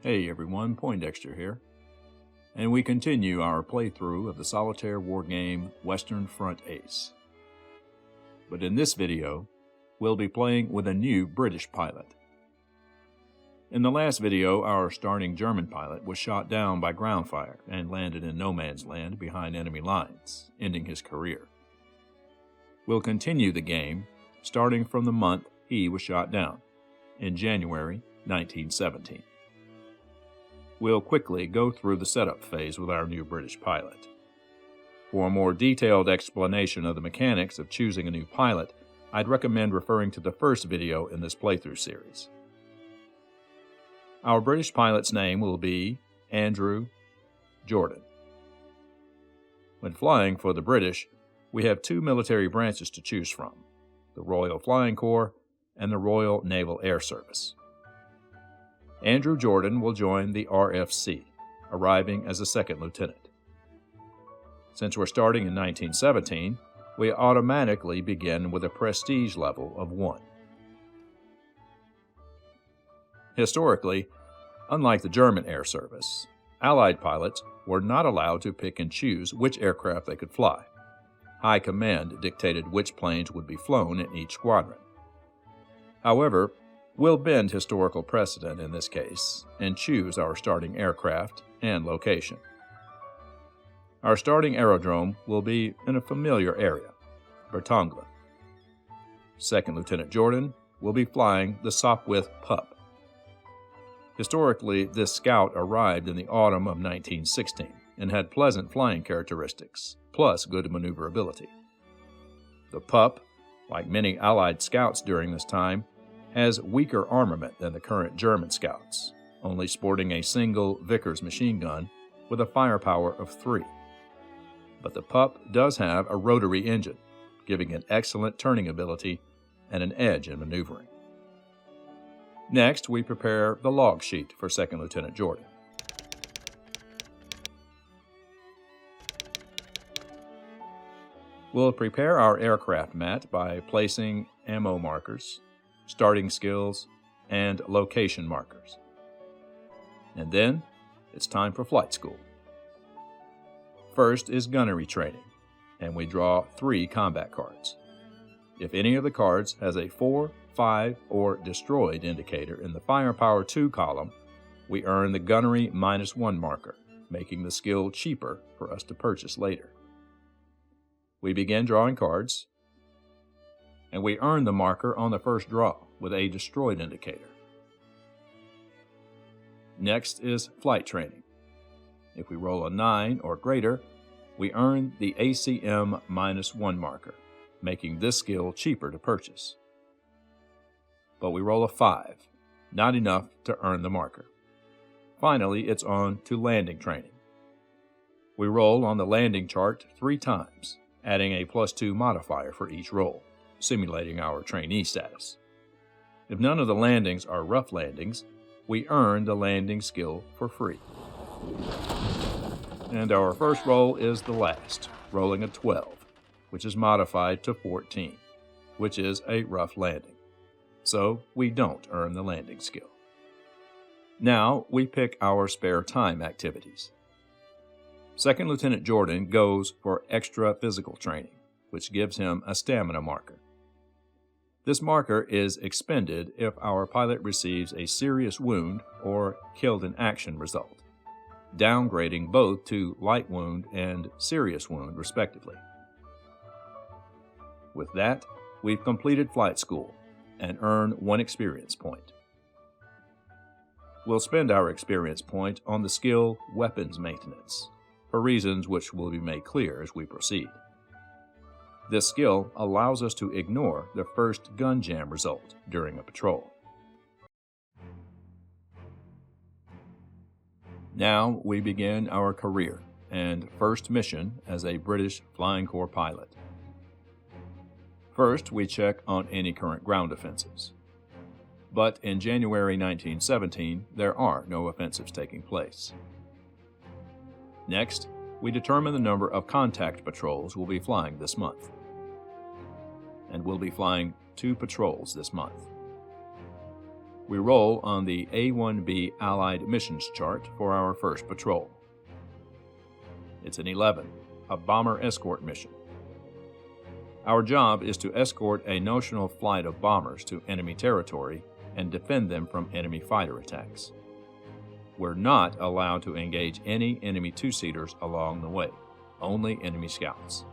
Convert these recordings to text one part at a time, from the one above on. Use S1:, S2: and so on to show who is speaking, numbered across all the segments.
S1: Hey everyone, Poindexter here, and we continue our playthrough of the solitaire wargame Western Front Ace. But in this video, we'll be playing with a new British pilot. In the last video, our starting German pilot was shot down by ground fire and landed in no man's land behind enemy lines, ending his career. We'll continue the game starting from the month he was shot down, in January 1917. We'll quickly go through the setup phase with our new British pilot. For a more detailed explanation of the mechanics of choosing a new pilot, I'd recommend referring to the first video in this playthrough series. Our British pilot's name will be Andrew Jordan. When flying for the British, we have two military branches to choose from, the Royal Flying Corps and the Royal Naval Air Service. Andrew Jordan will join the RFC, arriving as a second lieutenant. Since we're starting in 1917, we automatically begin with a prestige level of 1. Historically, unlike the German Air Service, Allied pilots were not allowed to pick and choose which aircraft they could fly. High Command dictated which planes would be flown in each squadron. However, we'll bend historical precedent in this case and choose our starting aircraft and location. Our starting aerodrome will be in a familiar area, Bertangla. Second Lieutenant Jordan will be flying the Sopwith Pup. Historically, this scout arrived in the autumn of 1916 and had pleasant flying characteristics, plus good maneuverability. The Pup, like many Allied scouts during this time, has weaker armament than the current German scouts, only sporting a single Vickers machine gun with a firepower of 3. But the Pup does have a rotary engine, giving it excellent turning ability and an edge in maneuvering. Next, we prepare the log sheet for Second Lieutenant Jordan. We'll prepare our aircraft mat by placing ammo markers, starting skills, and location markers. And then, it's time for flight school. First is gunnery training, and we draw 3 combat cards. If any of the cards has a 4, 5, or destroyed indicator in the firepower 2 column, we earn the gunnery -1 marker, making the skill cheaper for us to purchase later. We begin drawing cards, and we earn the marker on the first draw with a destroyed indicator. Next is flight training. If we roll a 9 or greater, we earn the ACM -1 marker, making this skill cheaper to purchase. But we roll a 5, not enough to earn the marker. Finally, it's on to landing training. We roll on the landing chart 3 times, adding a +2 modifier for each roll, simulating our trainee status. If none of the landings are rough landings, we earn the landing skill for free. And our first roll is the last, rolling a 12, which is modified to 14, which is a rough landing. So we don't earn the landing skill. Now we pick our spare time activities. Second Lieutenant Jordan goes for extra physical training, which gives him a stamina marker. This marker is expended if our pilot receives a serious wound or killed in action result, downgrading both to light wound and serious wound respectively. With that, we've completed flight school and earn 1 experience point. We'll spend our experience point on the skill weapons maintenance, for reasons which will be made clear as we proceed. This skill allows us to ignore the first gun jam result during a patrol. Now we begin our career and first mission as a British Flying Corps pilot. First, we check on any current ground offensives. But in January 1917, there are no offensives taking place. Next, we determine the number of contact patrols we'll be flying this month. And we'll be flying 2 patrols this month. We roll on the A1B Allied missions chart for our first patrol. It's an 11, a bomber escort mission. Our job is to escort a notional flight of bombers to enemy territory and defend them from enemy fighter attacks. We're not allowed to engage any enemy two-seaters along the way, only enemy scouts.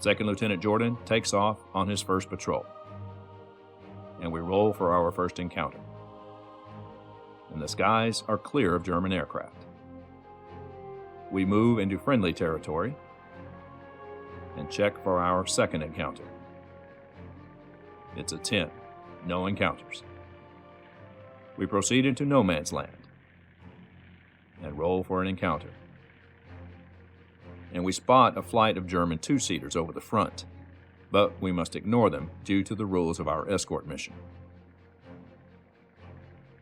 S1: Second Lieutenant Jordan takes off on his first patrol, and we roll for our first encounter. And the skies are clear of German aircraft. We move into friendly territory and check for our second encounter. It's a 10, no encounters. We proceed into no man's land and roll for an encounter. And we spot a flight of German two-seaters over the front, but we must ignore them due to the rules of our escort mission.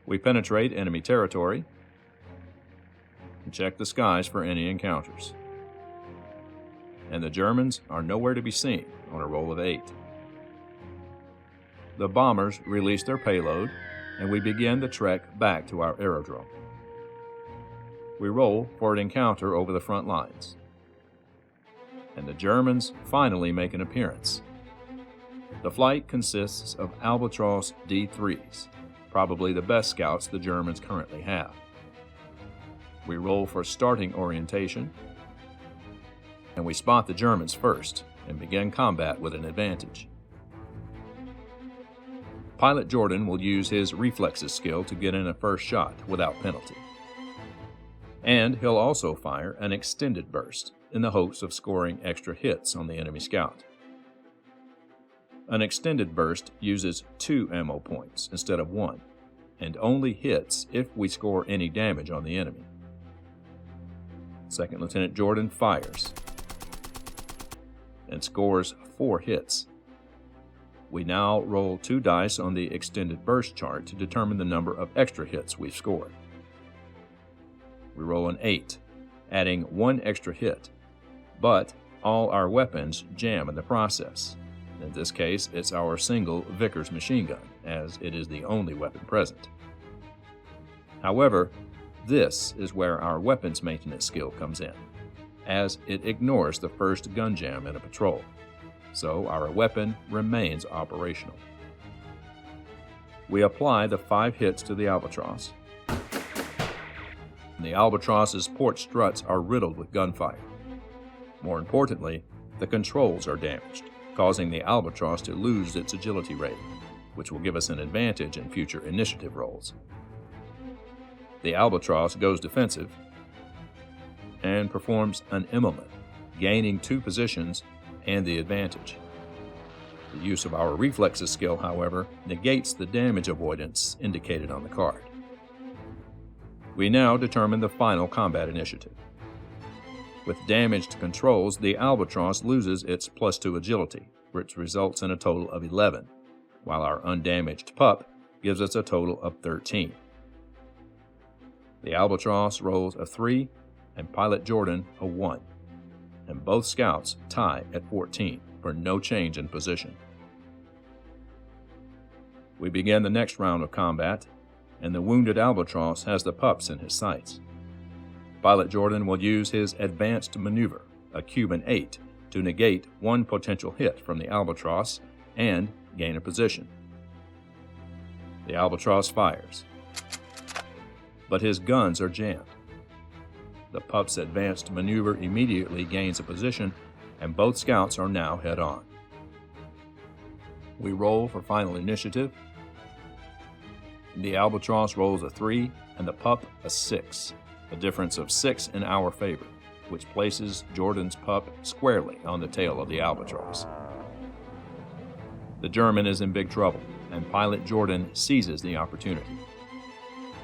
S1: We penetrate enemy territory and check the skies for any encounters. And the Germans are nowhere to be seen on a roll of 8. The bombers release their payload, and we begin the trek back to our aerodrome. We roll for an encounter over the front lines, and the Germans finally make an appearance. The flight consists of Albatros D3s, probably the best scouts the Germans currently have. We roll for starting orientation, and we spot the Germans first and begin combat with an advantage. Pilot Jordan will use his reflexes skill to get in a first shot without penalty. And he'll also fire an extended burst in the hopes of scoring extra hits on the enemy scout. An extended burst uses 2 ammo points instead of 1, and only hits if we score any damage on the enemy. Second Lieutenant Jordan fires and scores 4 hits. We now roll 2 dice on the extended burst chart to determine the number of extra hits we've scored. We roll an 8, adding 1 extra hit, but all our weapons jam in the process. In this case, it's our single Vickers machine gun, as it is the only weapon present. However, this is where our weapons maintenance skill comes in, as it ignores the first gun jam in a patrol, so our weapon remains operational. We apply the 5 hits to the Albatros. The Albatros's port struts are riddled with gunfire. More importantly, the controls are damaged, causing the Albatros to lose its agility rating, which will give us an advantage in future initiative rolls. The Albatros goes defensive and performs an Immelmann, gaining 2 positions and the advantage. The use of our reflexes skill, however, negates the damage avoidance indicated on the card. We now determine the final combat initiative. With damaged controls, the Albatros loses its +2 agility, which results in a total of 11, while our undamaged pup gives us a total of 13. The Albatros rolls a 3 and Pilot Jordan a 1, and both scouts tie at 14 for no change in position. We begin the next round of combat, and the wounded Albatros has the pups in his sights. Pilot Jordan will use his advanced maneuver, a Cuban 8, to negate 1 potential hit from the Albatros and gain a position. The Albatros fires, but his guns are jammed. The pup's advanced maneuver immediately gains a position, and both scouts are now head-on. We roll for final initiative. The Albatros rolls a 3 and the pup a 6, a difference of 6 in our favor, which places Jordan's pup squarely on the tail of the Albatros. The German is in big trouble, and Pilot Jordan seizes the opportunity.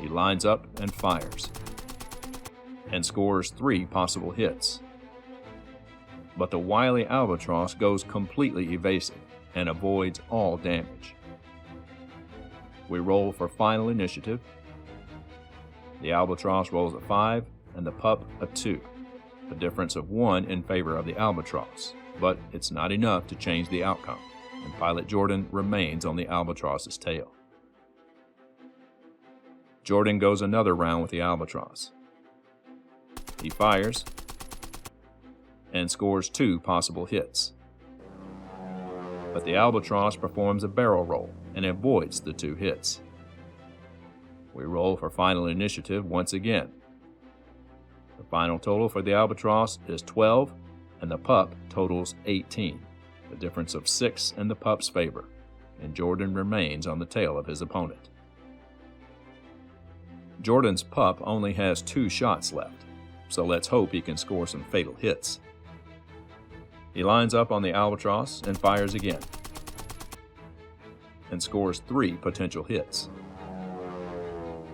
S1: He lines up and fires, and scores 3 possible hits. But the wily Albatros goes completely evasive and avoids all damage. We roll for final initiative. The Albatros rolls a 5 and the pup a 2, a difference of 1 in favor of the Albatros, but it's not enough to change the outcome. and Pilot Jordan remains on the albatross's tail. Jordan goes another round with the albatross. He fires and scores 2 possible hits. But the albatross performs a barrel roll and avoids the 2 hits. We roll for final initiative once again. The final total for the albatross is 12, and the pup totals 18, the difference of 6 in the pup's favor, and Jordan remains on the tail of his opponent. Jordan's pup only has 2 shots left, so let's hope he can score some fatal hits. He lines up on the albatross and fires again, and scores 3 potential hits.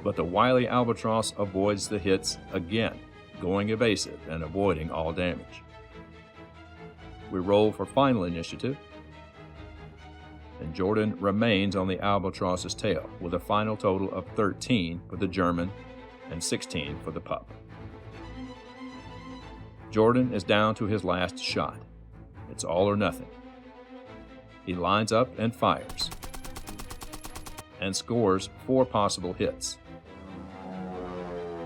S1: But the wily albatross avoids the hits again, going evasive and avoiding all damage. We roll for final initiative, and Jordan remains on the albatross's tail with a final total of 13 for the German and 16 for the pup. Jordan is down to his last shot. It's all or nothing. He lines up and fires, and scores 4 possible hits.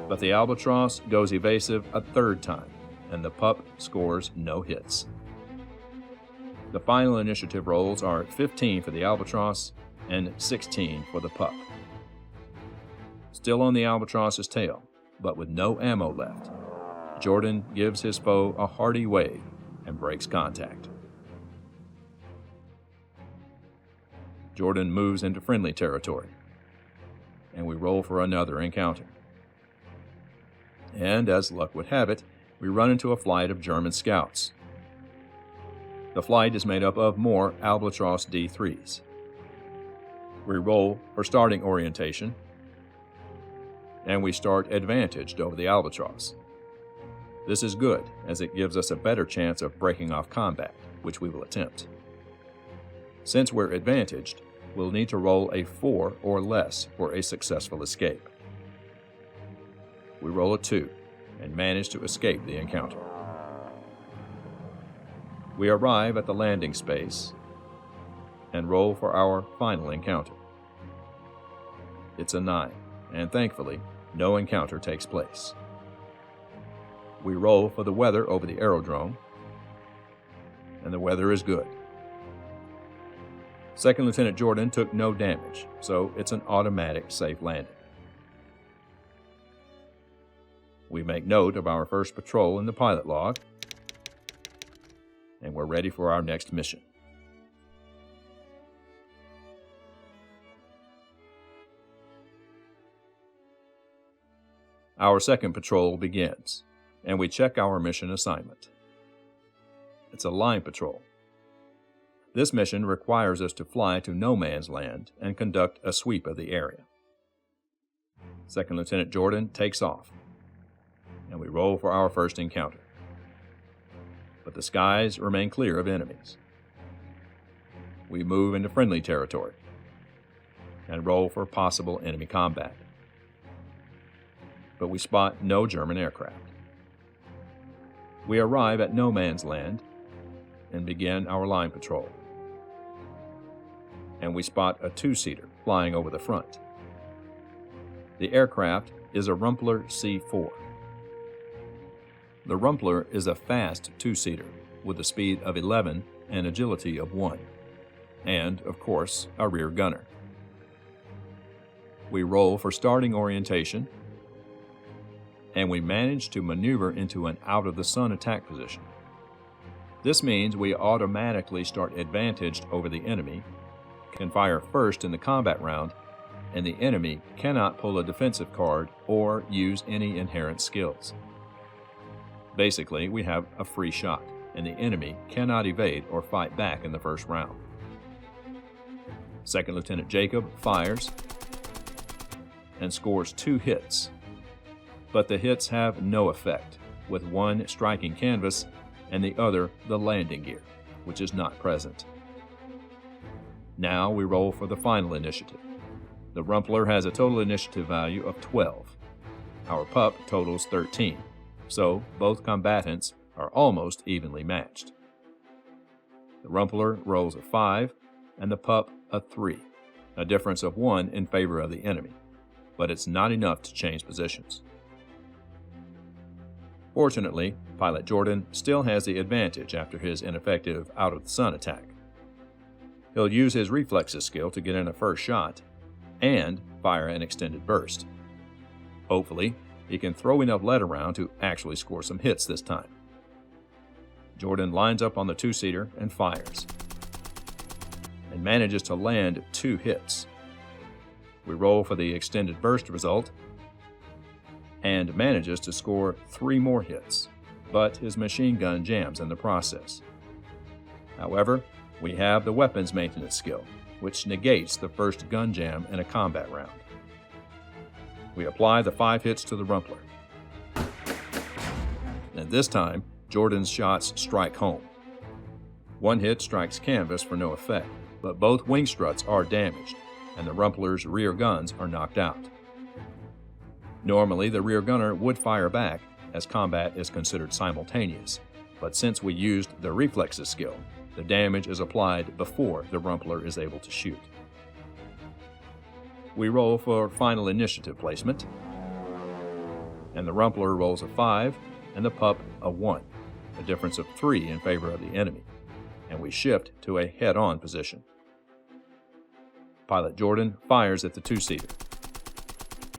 S1: But the albatross goes evasive a 3rd time, and the pup scores no hits. The final initiative rolls are 15 for the albatross and 16 for the pup. Still on the albatross's tail, but with no ammo left, Jordan gives his foe a hearty wave and breaks contact. Jordan moves into friendly territory, and we roll for another encounter. And as luck would have it, we run into a flight of German scouts. The flight is made up of more Albatross D3s. We roll for starting orientation, and we start advantaged over the albatross. This is good, as it gives us a better chance of breaking off combat, which we will attempt. Since we're advantaged, we'll need to roll a 4 or less for a successful escape. We roll a 2 and manage to escape the encounter. We arrive at the landing space and roll for our final encounter. It's a 9, and thankfully, no encounter takes place. We roll for the weather over the aerodrome, and the weather is good. Second Lieutenant Jordan took no damage, so it's an automatic safe landing. We make note of our first patrol in the pilot log, and we're ready for our next mission. Our second patrol begins, and we check our mission assignment. It's a line patrol. This mission requires us to fly to no man's land and conduct a sweep of the area. Second Lieutenant Jordan takes off, and we roll for our first encounter. But the skies remain clear of enemies. We move into friendly territory and roll for possible enemy combat. But we spot no German aircraft. We arrive at no man's land and begin our line patrol. And we spot a 2-seater flying over the front. The aircraft is a Rumpler C-4. The Rumpler is a fast 2-seater with a speed of 11 and agility of 1, and, of course, a rear gunner. We roll for starting orientation, and we manage to maneuver into an out-of-the-sun attack position. This means we automatically start advantaged over the enemy, can fire first in the combat round, and the enemy cannot pull a defensive card or use any inherent skills. Basically, we have a free shot, and the enemy cannot evade or fight back in the first round. Second Lieutenant Jacob fires and scores 2 hits, but the hits have no effect, with one striking canvas and the other the landing gear, which is not present. Now we roll for the final initiative. The Rumpler has a total initiative value of 12. Our pup totals 13, so both combatants are almost evenly matched. The Rumpler rolls a 5 and the pup a 3, a difference of 1 in favor of the enemy, but it's not enough to change positions. Fortunately, Pilot Jordan still has the advantage after his ineffective out-of-the-sun attack. He'll use his reflexes skill to get in a first shot and fire an extended burst. Hopefully, he can throw enough lead around to actually score some hits this time. Jordan lines up on the two-seater and fires, and manages to land 2 hits. We roll for the extended burst result, and manages to score 3 more hits, but his machine gun jams in the process. However, we have the weapons maintenance skill, which negates the first gun jam in a combat round. We apply the 5 hits to the Rumpler, and this time, Jordan's shots strike home. 1 hit strikes canvas for no effect, but both wing struts are damaged, and the Rumpler's rear guns are knocked out. Normally, the rear gunner would fire back, as combat is considered simultaneous, but since we used the reflexes skill, the damage is applied before the Rumpler is able to shoot. We roll for final initiative placement, and the Rumpler rolls a 5 and the pup a 1, a difference of 3 in favor of the enemy, and we shift to a head-on position. Pilot Jordan fires at the two-seater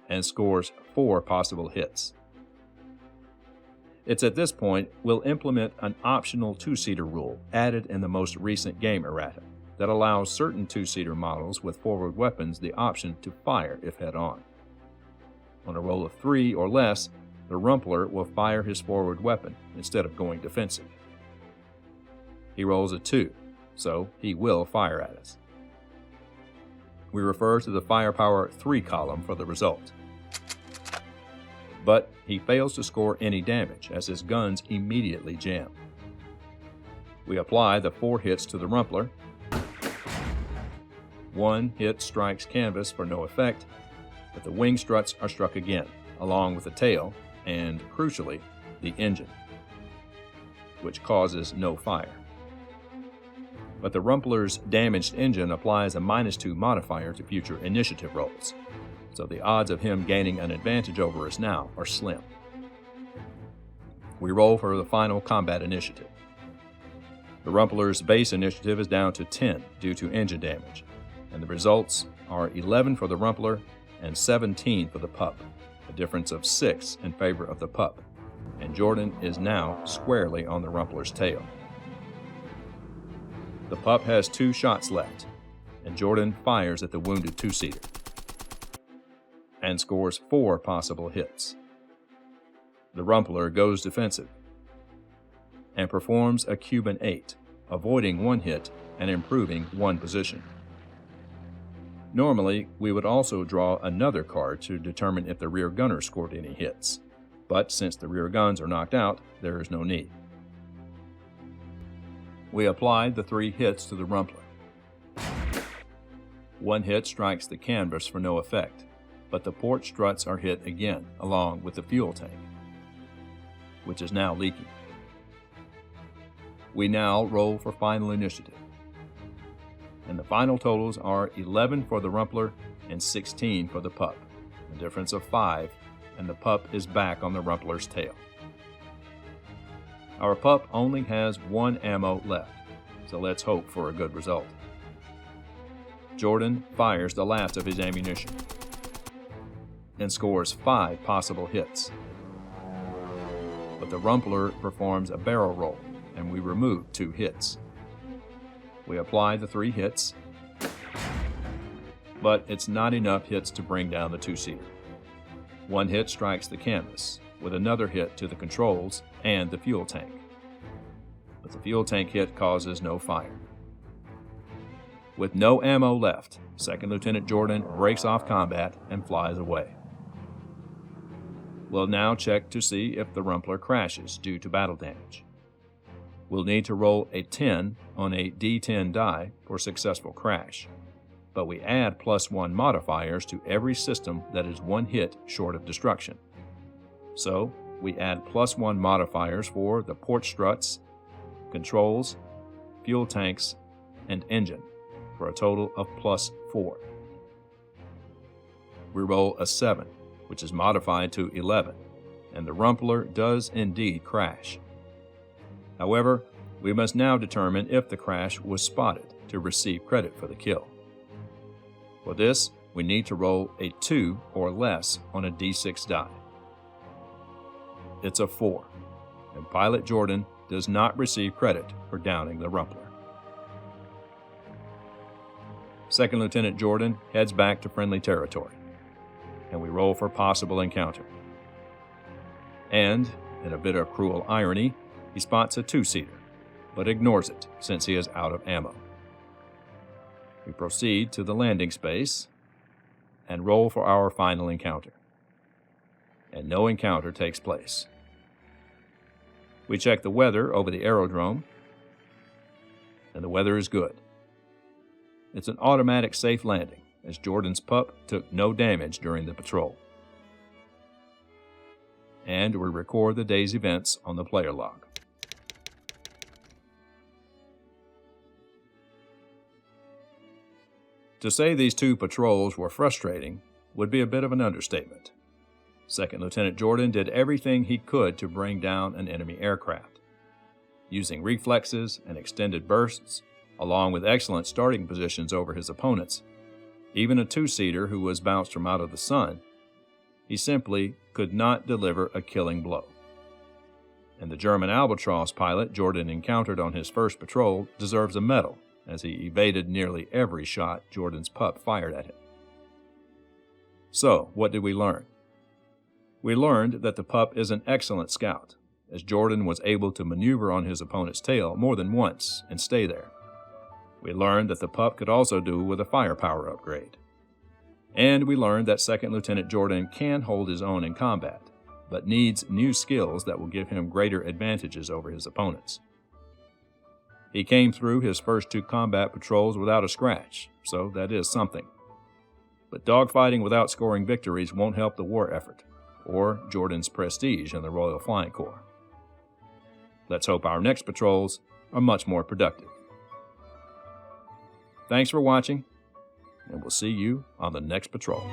S1: and scores 4 possible hits. It's at this point we'll implement an optional two-seater rule added in the most recent game errata that allows certain two-seater models with forward weapons the option to fire if head-on. On a roll of 3 or less, the Rumpler will fire his forward weapon instead of going defensive. He rolls a 2, so he will fire at us. We refer to the firepower 3 column for the result. But he fails to score any damage as his guns immediately jam. We apply the 4 hits to the Rumpler. 1 hit strikes canvas for no effect, but the wing struts are struck again, along with the tail and, crucially, the engine, which causes no fire. But the Rumpler's damaged engine applies a -2 modifier to future initiative rolls, so the odds of him gaining an advantage over us now are slim. We roll for the final combat initiative. The Rumpler's base initiative is down to 10 due to engine damage, and the results are 11 for the Rumpler and 17 for the pup, a difference of 6 in favor of the pup, and Jordan is now squarely on the Rumpler's tail. The pup has 2 shots left, and Jordan fires at the wounded two-seater and scores 4 possible hits. The Rumpler goes defensive and performs a Cuban 8, avoiding 1 hit and improving 1 position. Normally, we would also draw another card to determine if the rear gunner scored any hits, but since the rear guns are knocked out, there is no need. We applied the 3 hits to the Rumpler. 1 hit strikes the canvas for no effect, but the port struts are hit again, along with the fuel tank, which is now leaking. We now roll for final initiative, and the final totals are 11 for the Rumpler and 16 for the pup, a difference of 5, and the pup is back on the Rumpler's tail. Our pup only has 1 ammo left, so let's hope for a good result. Jordan fires the last of his ammunition and scores 5 possible hits. But the Rumpler performs a barrel roll, and we remove 2 hits. We apply the 3 hits, but it's not enough hits to bring down the two-seater. 1 hit strikes the canvas, with another hit to the controls and the fuel tank. But the fuel tank hit causes no fire. With no ammo left, Second Lieutenant Jordan breaks off combat and flies away. We'll now check to see if the Rumpler crashes due to battle damage. We'll need to roll a 10 on a D10 die for successful crash, but we add +1 modifiers to every system that is 1 hit short of destruction. So, we add +1 modifiers for the port struts, controls, fuel tanks, and engine, for a total of +4. We roll a 7, which is modified to 11, and the Rumpler does indeed crash. However, we must now determine if the crash was spotted to receive credit for the kill. For this, we need to roll a 2 or less on a d6 die. It's a 4, and Pilot Jordan does not receive credit for downing the Rumpler. Second Lieutenant Jordan heads back to friendly territory, and we roll for possible encounter. And, in a bit of cruel irony, he spots a 2-seater, but ignores it since he is out of ammo. We proceed to the landing space and roll for our final encounter. And no encounter takes place. We check the weather over the aerodrome, and the weather is good. It's an automatic safe landing, as Jordan's pup took no damage during the patrol. And we record the day's events on the player log. To say these 2 patrols were frustrating would be a bit of an understatement. Second Lieutenant Jordan did everything he could to bring down an enemy aircraft. Using reflexes and extended bursts, along with excellent starting positions over his opponents, even a 2-seater who was bounced from out of the sun, he simply could not deliver a killing blow. And the German Albatross pilot Jordan encountered on his first patrol deserves a medal, as he evaded nearly every shot Jordan's pup fired at him. So, what did we learn? We learned that the pup is an excellent scout, as Jordan was able to maneuver on his opponent's tail more than once and stay there. We learned that the pup could also do with a firepower upgrade. And we learned that Second Lieutenant Jordan can hold his own in combat, but needs new skills that will give him greater advantages over his opponents. He came through his first 2 combat patrols without a scratch, so that is something. But dogfighting without scoring victories won't help the war effort, or Jordan's prestige in the Royal Flying Corps. Let's hope our next patrols are much more productive. Thanks for watching, and we'll see you on the next patrol.